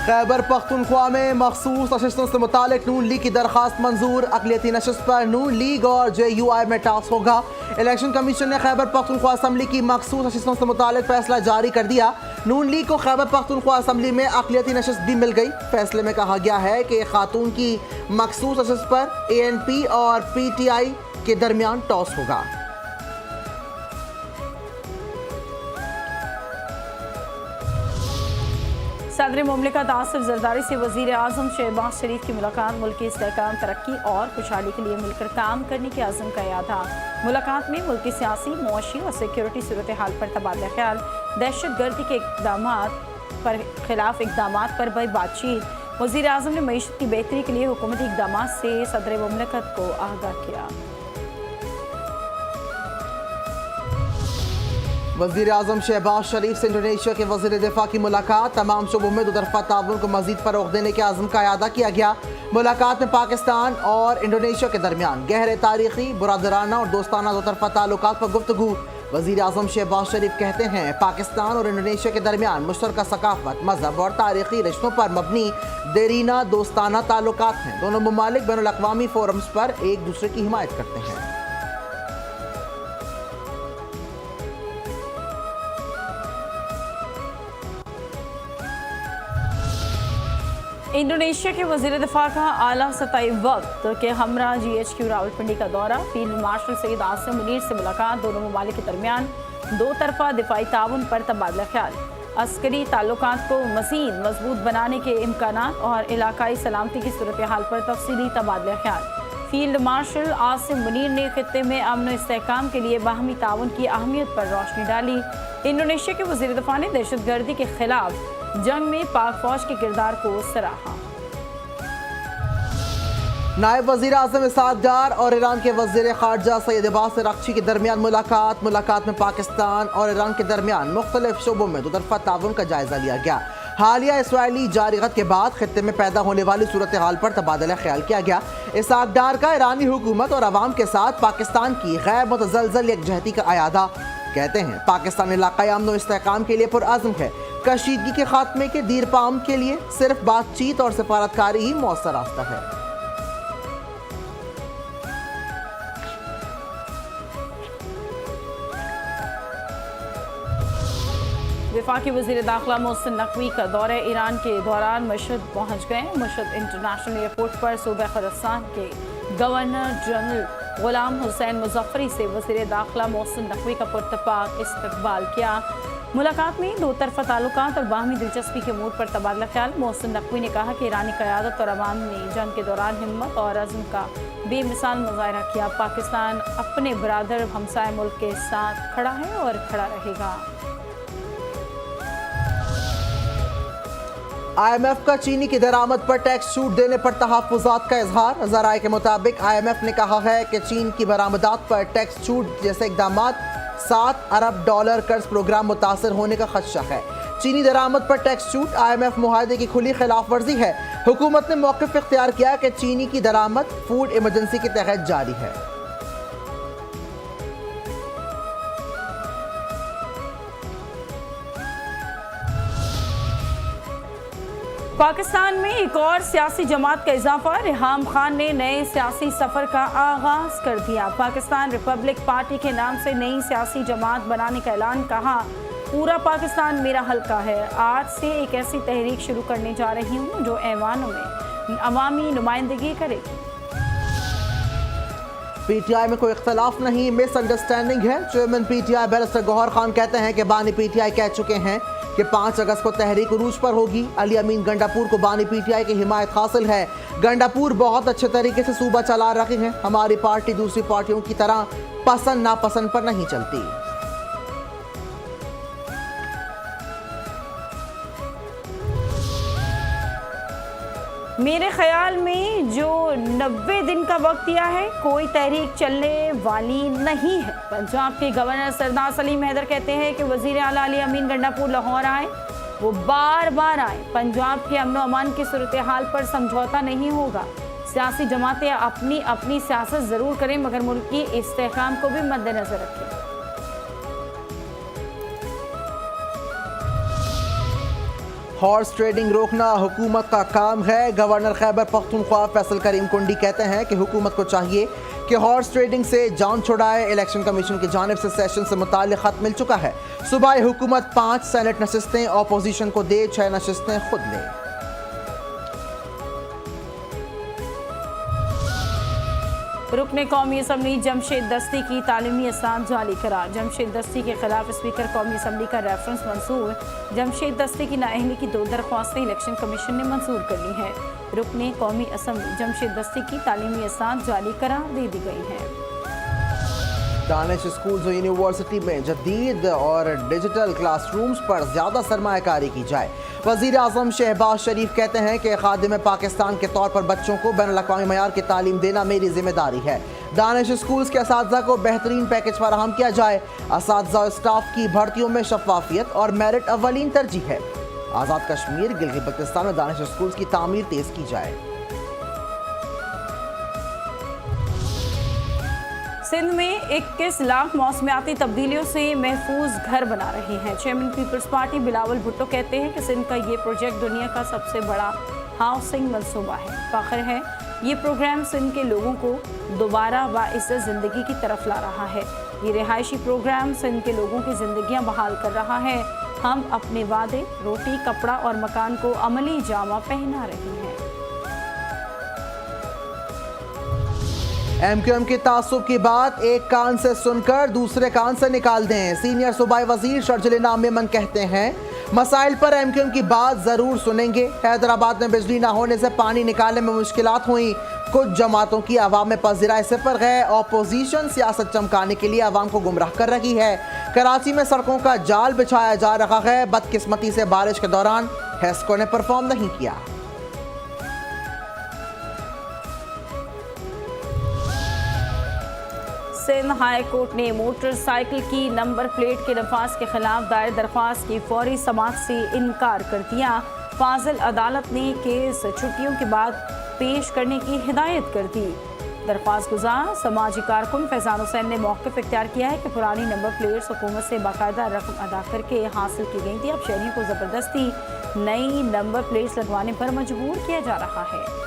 खैबर पख्तूनख्वा में मखसूस नशस्तों से मुतालिक नून लीग की दरख्वास्त मंजूर। अक़लियती नशस्त पर नून लीग और JUI में टास्क होगा। इलेक्शन कमीशन ने खैबर पख्तूनख्वा असम्बली की मखसूस नशस्तों से मुतालिक फैसला जारी कर दिया। नून लीग को खैबर पख्तूनख्वा असम्बली में अक़लियती नशस्त भी मिल गई। फैसले में कहा गया है कि खातून की मखसूस नशस्त पर ANP और PTI के दरमियान टॉस होगा। सदर मुमलिकत आसिफ जरदारी से वज़ीर आज़म शहबाज शरीफ की मुलाकात। मुल्क की इस्तेहकाम, तरक्की और खुशहाली के लिए मिलकर काम करने के आज़म का यादा। मुलाकात में मुल्क की सियासी, मुआशी और सिक्योरिटी सूरत हाल पर तबादला ख्याल। दहशत गर्दी के खिलाफ इकदाम पर भी बातचीत। वज़ीर आज़म ने मईशत की बेहतरी के लिए हुकूमती इकदाम से सदर मुमलिकत को आगाह किया। वज़ीर आज़म शहबाज शरीफ से इंडोनेशिया के वज़ीर दिफा की मुलाकात। तमाम शोबों में दोतरफा ताउन को मज़ीद फ़रोग़ देने के आज़म का अदा किया गया। मुलाकात में पाकिस्तान और इंडोनेशिया के दरमियान गहरे तारीख़ी, बुरादराना और दोस्ताना दोतरफा ताल्लुकात पर गुफ्तगू। वज़ीर आज़म शहबाज शरीफ कहते हैं पाकिस्तान और इंडोनेशिया के दरमियान मुश्तरका सकाफ़त, मज़हब और तारीख़ी रिश्तों पर मबनी देरीना दोस्ताना ताल्लुकात हैं। दोनों ममालिक बैनुल अक़वामी फ़ोरम्स पर एक दूसरे की हिमायत करते हैं। इंडोनेशिया के वज़ीर दिफा का आला सतही वक्त के हमरा GHQ रावलपिंडी का दौरा। फील्ड मार्शल सईद आसिम मुनीर से मुलाकात। दोनों ममालिक के दरमियान दो तरफा दिफाई ताउन पर तबादला ख्याल। अस्करी ताल्लुकात को मज़ीद मजबूत बनाने के इम्कानात और इलाकाई सलामती की सूरत हाल पर तफसीली तबादला ख्याल। फील्ड मार्शल आसिम मुनीर ने खित्ते में अमन इस्तेहकाम के लिए बाहमी ताउन की अहमियत पर रोशनी डाली। इंडोनेशिया के वज़ीर दिफा ने दहशत गर्दी के खिलाफ जंग में पाक फौज के किरदार को सराहा। नायब वज़ीर आज़म इसहाक़ डार और ईरान के वज़ीर ख़ारजा सैयद अब्बास अराग़ची के दरमियान मुलाकात में पाकिस्तान और ईरान के दरमियान मुख्तलिफ शोबों में दोतरफा ताउन का जायज़ा लिया गया। हालिया इसराइली जारिगत के बाद खित्ते में पैदा होने वाली सूरत हाल पर तबादला ख्याल किया गया। इसहाक़ डार का ईरानी हुकूमत और अवाम के साथ पाकिस्तान की गैर मुतज़लज़ल यकजहती का अयादा। कहते हैं पाकिस्तान इलाक़ाई अमन और इस्तेहकाम के लिए पुरअज़्म है। कशीदगी के खात्मे के दीरपाम के लिए सिर्फ बातचीत और सफारतकारी ही मौसर रास्ता है। वफाकी वज़ीर दाखिला मोहसिन नकवी का दौरे ईरान के दौरान मशहद पहुँच गए। मशहद इंटरनेशनल एयरपोर्ट पर सूबा खुरासान के गवर्नर जनरल गुलाम हुसैन मुज़फ़्फ़री से वज़ीर दाखिला मोहसिन नकवी का पुरतपाक इस्तकबाल किया। मुलाकात में दो तरफा ताल्लुकात और बाहमी दिलचस्पी के अमूर पर तबादला ख्याल। मोहसिन नकवी ने कहा कि ईरानी क़यादत और अवाम ने जंग के दौरान हिम्मत और अज़्म का बेमिसाल मुज़ाहरा किया। पाकिस्तान अपने बरादर हमसाय मुल्क के साथ खड़ा है और खड़ा रहेगा। IMF का चीनी की दरामद पर टैक्स छूट देने पर तहफ़्फ़ुज़ात का इजहार। ज़राए के मुताबिक IMF ने कहा है कि चीन की बरामदात पर टैक्स छूट जैसे इक़दाम $7 अरब कर्ज प्रोग्राम मुतासर होने का खदशा है। चीनी दरामद पर टैक्स छूट IMF मुआहदे की खुली खिलाफ वर्जी है। हुकूमत ने मौक़िफ़ इख्तियार किया कि चीनी की दरामद फूड इमरजेंसी के तहत जारी है। पाकिस्तान में एक और सियासी जमात का इजाफा। रिहाम खान ने नए सियासी सफ़र का आगाज़ कर दिया। पाकिस्तान रिपब्लिक पार्टी के नाम से नई सियासी जमात बनाने का ऐलान। कहा पूरा पाकिस्तान मेरा हल्का है। आज से एक ऐसी तहरीक शुरू करने जा रही हूँ जो ऐवानों में अवामी नुमाइंदगी करेगी। PTI में कोई इख्तलाफ नहीं, मिसअंडरस्टैंडिंग है। Chairman PTI barrister Gohar Khan कहते हैं कि बानी PTI कह चुके हैं कि 5 अगस्त को तहरीक उरूज पर होगी। अली अमीन गंडापुर को बानी PTI की हिमायत हासिल है। गंडापुर बहुत अच्छे तरीके से सूबा चला रहे हैं। हमारी पार्टी दूसरी पार्टियों की तरह पसंद नापसंद पर नहीं चलती। मेरे ख्याल में जो 90 दिन का वक्त दिया है कोई तहरीक चलने वाली नहीं है। पंजाब के गवर्नर सरदार सलीम हैदर कहते हैं कि वज़ीर आला अली अमीन गंडापुर लाहौर आए, वो बार बार आए। पंजाब के अमन अमान की सूरत हाल पर समझौता नहीं होगा। सियासी जमातें अपनी अपनी सियासत ज़रूर करें मगर मुल्क की इस्तेहकाम को भी मद्देनज़र रखें। हॉर्स ट्रेडिंग रोकना हुकूमत का काम है। गवर्नर खैबर पख्तूनख्वा फैसल करीम कुंडी कहते हैं कि हुकूमत को चाहिए कि हॉर्स ट्रेडिंग से जान छुड़ाए। इलेक्शन कमीशन की जानिब से सेशन से मुताल्लिक खत मिल चुका है। सूबाई हुकूमत 5 सेनेट नशिस्तें अपोजिशन को दे, 6 नशिस्तें खुद ले। रुकने कौमी असम्बली जमशेद दस्ती की तालीमी असाम जारी करा। जमशेद दस्ती के खिलाफ स्पीकर कौमी असम्बली का रेफरेंस मंसूर। जमशेद दस्ती की नाअहली की 2 दरख्वास्तें इलेक्शन कमीशन ने मंजूर कर ली हैं। रुकने कौमी असम्बली जमशेद दस्ती की तालीमी असाम जारी करार दे दी गई हैं। दानिश स्कूल्स और यूनिवर्सिटी में जदीद और डिजिटल क्लासरूम्स पर ज़्यादा सरमायाकारी की जाए। वज़ीर आज़म शहबाज शरीफ कहते हैं कि खादिम पाकिस्तान के तौर पर बच्चों को बैनुल-अक़वामी मयार की तालीम देना मेरी जिम्मेदारी है। दानिश स्कूल्स के असातिज़ा को बेहतरीन पैकेज फराहम किया जाए। असातिज़ा और स्टाफ की भर्तियों में शफाफियत और मेरिट अव्वलीन तरजीह है। आज़ाद कश्मीर गिलगित बल्तिस्तान में दानिश स्कूल्स की तामीर तेज़ की जाए। सिंध में 21 लाख मौसमियाती तब्दीलियों से महफूज घर बना रहे हैं। Chairman people's party Bilawal Bhutto कहते हैं कि सिंध का ये प्रोजेक्ट दुनिया का सबसे बड़ा हाउसिंग मंसूबा है। फ़ख्र है ये प्रोग्राम सिंध के लोगों को दोबारा बाइज़्ज़त ज़िंदगी की तरफ ला रहा है। ये रिहायशी प्रोग्राम सिंध के लोगों की ज़िंदगियाँ बहाल कर रहा है। हम अपने वादे, रोटी, कपड़ा और मकान को अमली जामा पहना रहे हैं। MQM की तासुब की बात एक कान से सुनकर दूसरे कान से निकाल दें। सीनियर सूबाई वजीर शर्जिल इनाम मेमन कहते हैं मसाइल पर MQM की बात ज़रूर सुनेंगे। हैदराबाद में बिजली ना होने से पानी निकालने में मुश्किलात हुई। कुछ जमातों की आवाम में पज़िराए सिफर है। अपोजिशन सियासत चमकाने के लिए आवाम को गुमराह कर रही है। कराची में सड़कों का जाल बिछाया जा रहा है। बदकिस्मती से बारिश के दौरान हेस्को ने परफॉर्म नहीं किया। सिंध हाई कोर्ट ने मोटरसाइकिल की नंबर प्लेट के नफाज के खिलाफ दायर दरख्वास्त की फौरी समाअत से इनकार कर दिया। फाजिल अदालत ने केस छुट्टियों के बाद पेश करने की हिदायत कर दी। दरख्वास्त गुजार समाजी कारकुन फैजान हुसैन ने मौक़िफ़ इख्तियार किया है कि पुरानी नंबर प्लेट्स हुकूमत से बाकायदा रकम अदा करके हासिल की गई थी। अब शहरियों को ज़बरदस्ती नई नंबर प्लेट्स लगवाने पर मजबूर किया जा रहा है।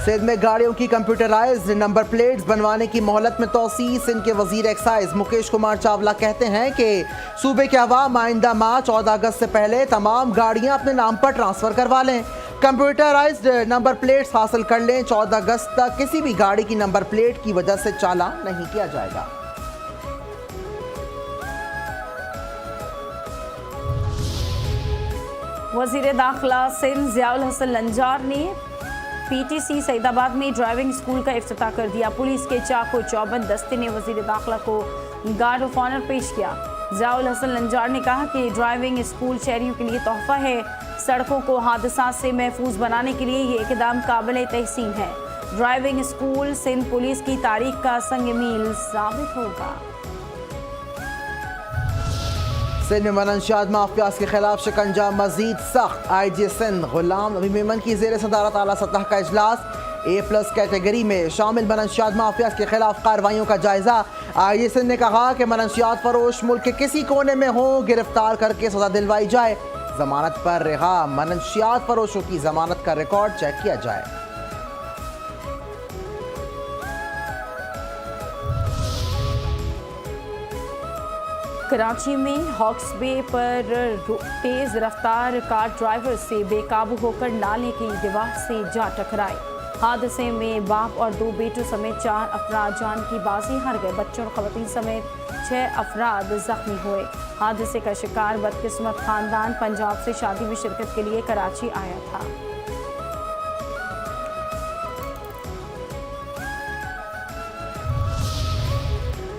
सिंध में गाड़ियों की कंप्यूटराइज्ड नंबर प्लेट्स बनवाने की मोहलत में तोसी। सिंध के वजीर एक्साइज मुकेश कुमार चावला कहते हैं कि सूबे के अवाम आइंदा माह 14 अगस्त से पहले तमाम गाड़ियां अपने नाम पर ट्रांसफ़र करवा लें, कंप्यूटराइज्ड नंबर प्लेट्स हासिल कर लें। 14 अगस्त तक किसी भी गाड़ी की नंबर प्लेट की वजह से चालान नहीं किया जाएगा। वज़ीर दाखिला सिंध ज़ियाउल हसन लंजार ने PTC सईदाबाद में ड्राइविंग स्कूल का इफ्तिताह कर दिया। पुलिस के चाको चौबंद दस्ते ने वज़ीर दाखिला को गार्ड ऑफ ऑनर पेश किया। ज़ियाउल हसन लंजार ने कहा कि ड्राइविंग स्कूल शहरियों के लिए तोहफा है। सड़कों को हादसा से महफूज बनाने के लिए ये इक़दाम काबिल तहसीन है। ड्राइविंग स्कूल सिंध पुलिस की तारीख का संग मील साबित होगा। सिंध में मनशियात माफियाज के खिलाफ शिकंजा मजीद सख्त। IG सिंध गुलाम नबी मेमन की ज़ेर सदारत आला सतह का इजलास। A+ कैटेगरी में शामिल मनशियात माफियाज के खिलाफ कार्रवाइयों का जायजा। IG सिंध ने कहा कि मनशियात फरोश मुल्क के किसी कोने में हो गिरफ्तार करके सजा दिलवाई जाए। जमानत पर रिहा मनशियात फरोशों की जमानत का रिकॉर्ड चेक किया जाए। कराची में हॉक्स बे पर तेज रफ्तार कार ड्राइवर से बेकाबू होकर नाले की दीवार से जा टकराई। हादसे में बाप और 2 बेटों समेत 4 अफराद जान की बाजी हार गए। बच्चों और खवातीन समेत 6 अफराद जख्मी हुए। हादसे का शिकार बदकिस्मत खानदान पंजाब से शादी में शिरकत के लिए कराची आया था।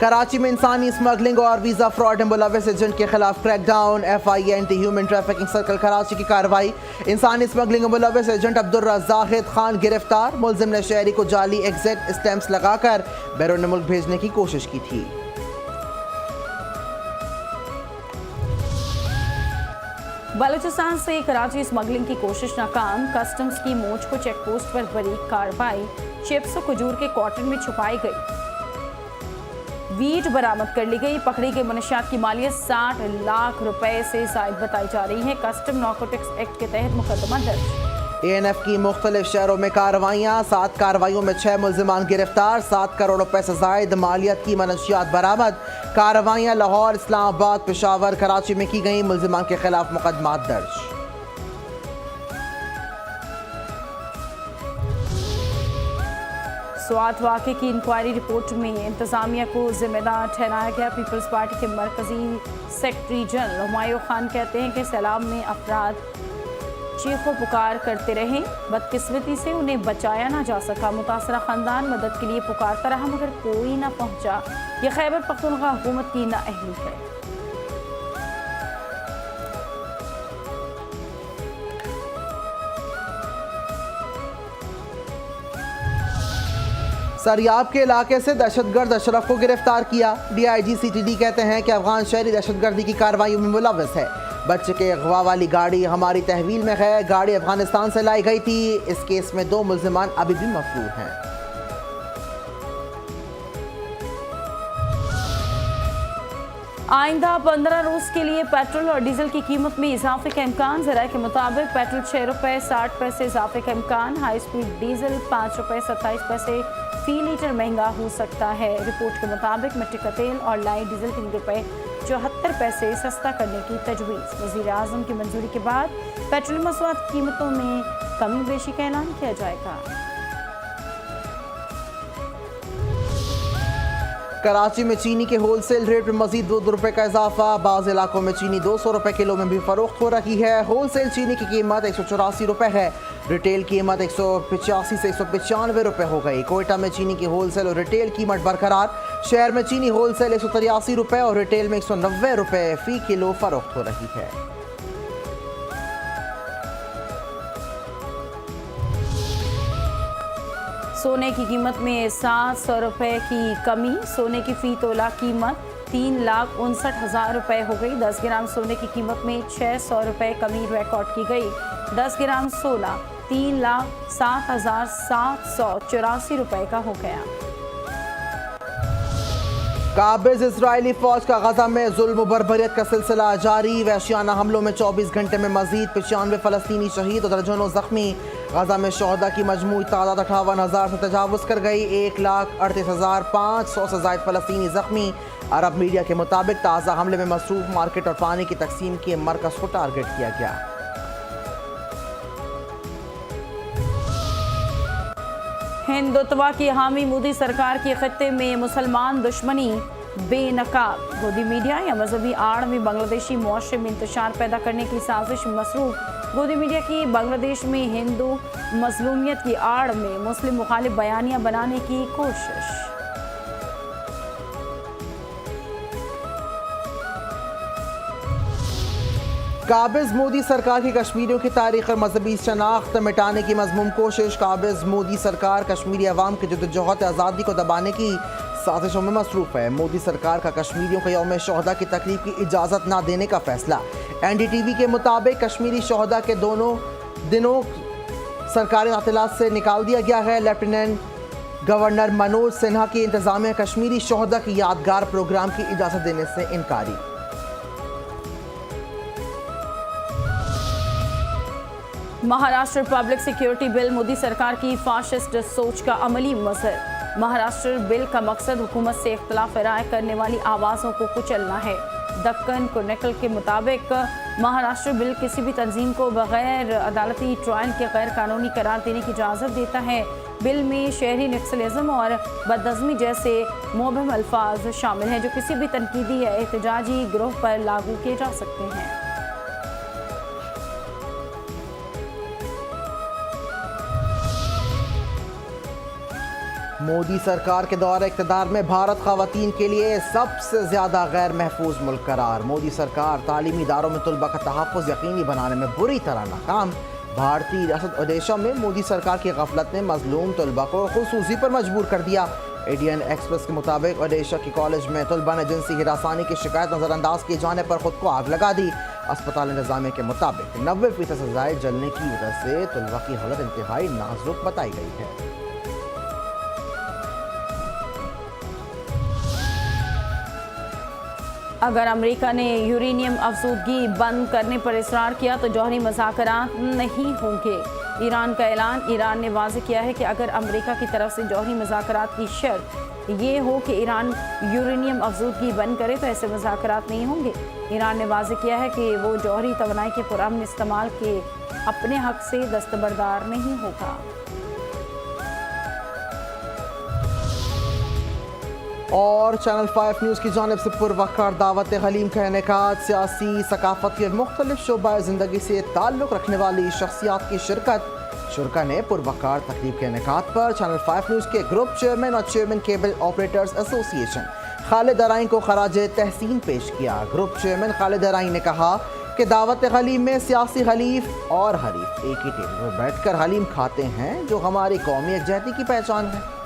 कराची में इंसानी स्मगलिंग और वीज़ा फ्रॉड में मुलव्वस एजेंट के खिलाफ crackdown. FIA anti human trafficking circle Karachi की कार्रवाई। इंसानी स्मगलिंग में मुलव्वस एजेंट अब्दुर्रज़ाक खान गिरफ्तार। मुलजिम ने शहरी को जाली एग्जिट स्टैम्प्स लगाकर बैरून मुल्क भेजने की कोशिश की थी। बलूचिस्तान से कराची स्मगलिंग की कोशिश नाकाम। कस्टम्स की मोच को चेक पोस्ट पर बरीक कार्रवाई। चिप्स खजूर के कॉटन में छुपाई गई। वीट बरामद कर ली गई। पकड़ी गई मनशियात की मालियत 60 लाख रुपए से जायद बताई जा रही है। कस्टम नारकोटिक्स एक्ट के तहत मुकदमा दर्ज। ANF की मुख्तलिफ शहरों में कार्रवाइयाँ, 7 कार्रवाइयों में 6 मुल्जिमान गिरफ्तार, 7 करोड़ रुपए से जायद मालियत की मनशियात बरामद। कार्रवाइयाँ लाहौर, इस्लामाबाद, पेशावर, कराची में की गई। मुल्जिमान के खिलाफ मुकदमा दर्ज। स्वात वाक़े की इंक्वायरी रिपोर्ट में इंतजामिया को जिम्मेदार ठहराया गया। पीपल्स पार्टी के मरकजी सेक्रेटरी जनरल हुमायूं खान कहते हैं कि सैलाब में अफराद चीखों पुकार करते रहे, बदकिस्मती से उन्हें बचाया ना जा सका। मुतासरा खानदान मदद के लिए पुकारता रहा मगर कोई ना पहुंचा। ये खैबर पख्तूनख्वा हुकूमत की नाअहली है। सरियाब के इलाके से दहशतगर्द अशरफ को गिरफ्तार किया। DIG CTD कहते हैं कि अफगान शहरी दहशतगर्दी की कार्रवाई में मुलव्वस है। बच्चे के अगवा वाली गाड़ी हमारी तहवील में है। गाड़ी अफगानिस्तान से लाई गई थी। इस केस में 2 मुल्जिमान अभी भी मफरूर हैं। आइंदा 15 रोज के लिए पेट्रोल और डीजल की कीमत में इजाफे का इम्कान। जराये के मुताबिक पेट्रोल 6 रुपये 60 पैसे इजाफे का इम्कान। हाई स्पीड डीजल 5 रुपये 27 पैसे फी लीटर महंगा हो सकता है। रिपोर्ट के मुताबिक मिट्टी का तेल और लाइट डीजल 3 रुपये 74 पैसे सस्ता करने की तजवीज़। वज़ीर आज़म की मंजूरी के बाद पेट्रोलियम मसवाद की कीमतों में कमी बेशी का ऐलान किया जाएगा। कराची में चीनी के होलसेल रेट में मजीद 2 रुपये का इजाफा। बाज़ इलाकों में चीनी 200 रुपये किलो में भी फरोख्त हो रही है। होलसेल चीनी की कीमत 184 रुपये है। रिटेल कीमत 185 से 195 रुपये हो गई। कोयटा में चीनी की होलसेल और रिटेल कीमत बरकरार। शहर में चीनी होलसेल 183 रुपये और रिटेल में 190 रुपये फ़ी किलो फरोख्त हो रही है। सोने की कीमत में 700 रुपये की कमी। सोने की फ़ी तोला कीमत 3,59,000 रुपये हो गई। 10 ग्राम सोने की कीमत में 600 रुपये कमी रिकॉर्ड की गई। 10 ग्राम सोना 3,07,784 रुपये का हो गया। काबिज इजरायली फौज का गजा में जुल्म बर्बरियत का सिलसिला जारी। वहशियाना हमलों में 24 घंटे में मजीद 95 फ़लस्तीनी शहीद और दर्जनों जख्मी। गजा में शहदा की मजमूई तादाद 58,000 से तजावुज़ कर गई। 1,38,500 से ज़ायद फ़लस्तीनी जख्मी। अरब मीडिया के मुताबिक ताज़ा हमले में मसरूफ मार्केट और पानी की तकसीम के मरकज़ को टारगेट किया गया। हिंदुत्वा की हामी मोदी सरकार की खत्ते में मुसलमान दुश्मनी बेनकाब। गोदी मीडिया या मजहबी आड़ में बांग्लादेशी मुआशरे में इंतशार पैदा करने की साजिश मसरूफ। गोदी मीडिया की बांग्लादेश में हिंदू मजलूमियत की आड़ में मुस्लिम मुखालिफ बयानियां बनाने की कोशिश। काबिज मोदी सरकार की कश्मीरियों की तारीख और मजहबी शनाख्त मिटाने की मजमूम कोशिश। काबिज मोदी सरकार कश्मीरी अवाम की जद्दोजहद आज़ादी को दबाने की साजिशों में मसरूफ़ है। मोदी सरकार का कश्मीरियों को यौम शहदा की तकरीब की इजाज़त ना देने का फैसला। NDTV के मुताबिक कश्मीरी शहदा के दोनों दिनों सरकारी तातीलात से निकाल दिया गया है। लेफ्टिनेंट गवर्नर मनोज सिन्हा की इंतज़ामिया कश्मीरी शहदा की यादगार प्रोग्राम की इजाज़त देने से इनकारी। Maharashtra public security bill Modi सरकार की फाशिस्ट सोच का अमली मज़हर। महाराष्ट्र बिल का मकसद हुकूमत से इख्तलाफ राय करने वाली आवाज़ों को कुचलना है। दक्कन क्रॉनिकल के मुताबिक महाराष्ट्र बिल किसी भी तंजीम को बगैर अदालती ट्रायल के गैर कानूनी करार देने की इजाज़त देता है। बिल में शहरी नक्सलिज्म और बदनज़मी जैसे मुबहम अल्फाज शामिल हैं जो किसी भी तनकीदी या एहतजाजी ग्रोह पर लागू किए जा सकते हैं। मोदी सरकार के दौरे इक़्तिदार में भारत ख़वातीन के लिए सबसे ज़्यादा गैर महफूज मुल्क करार। मोदी सरकार तालीमी इदारों में तलबा का तहफ़्फ़ुज़ यकीनी बनाने में बुरी तरह नाकाम। भारतीय रियासत ओडिशा में मोदी सरकार की गफलत ने मजलूम तलबा को खुसूसी पर मजबूर कर दिया। ADN एक्सप्रेस के मुताबिक ओडिशा के कॉलेज में तलबा ने जिनसी हिरासानी की शिकायत नज़रअंदाज किए जाने पर खुद को आग लगा दी। अस्पताल इंतजामिया के मुताबिक 90% से ज़ायद जलने की वजह से तलबा की हालत इंतहाई नाजुक बताई गई है। अगर अमेरिका ने यूरेनियम अफसूदगी बंद करने पर इसरार किया तो जौहरी मुज़ाकरात नहीं होंगे। ईरान का ऐलान। ईरान ने वाज़ेह किया है कि अगर अमेरिका की तरफ से जौहरी मुज़ाकरात की शर्त ये हो कि ईरान यूरेनियम अफसूदगी बंद करे तो ऐसे मुज़ाकरात नहीं होंगे। ईरान ने वाज़ेह किया है कि वो जौहरी तवानाई के पुरअमन इस्तेमाल के अपने हक से दस्तबरदार नहीं होगा। और चैनल 5 न्यूज़ की जानिब से पुरवकार दावत हलीम का इनेकाद। सियासी सकाफती और मुख्तलिफ शोबा ज़िंदगी से ताल्लुक़ रखने वाली शख्सियात की शिरकत। शुरका ने पुरवकार तकरीब के इनेकाद पर चैनल 5 न्यूज़ के ग्रुप चेयरमैन और chairman cable operators association Khalid Arain को खराज तहसीन पेश किया। ग्रुप चेयरमैन खालिद अराइन ने कहा कि दावत हलीम में सियासी हलीफ और हरीफ एक ही टेबल पर बैठ कर हलीम खाते हैं, जो हमारी कौमी यकजहती की पहचान है।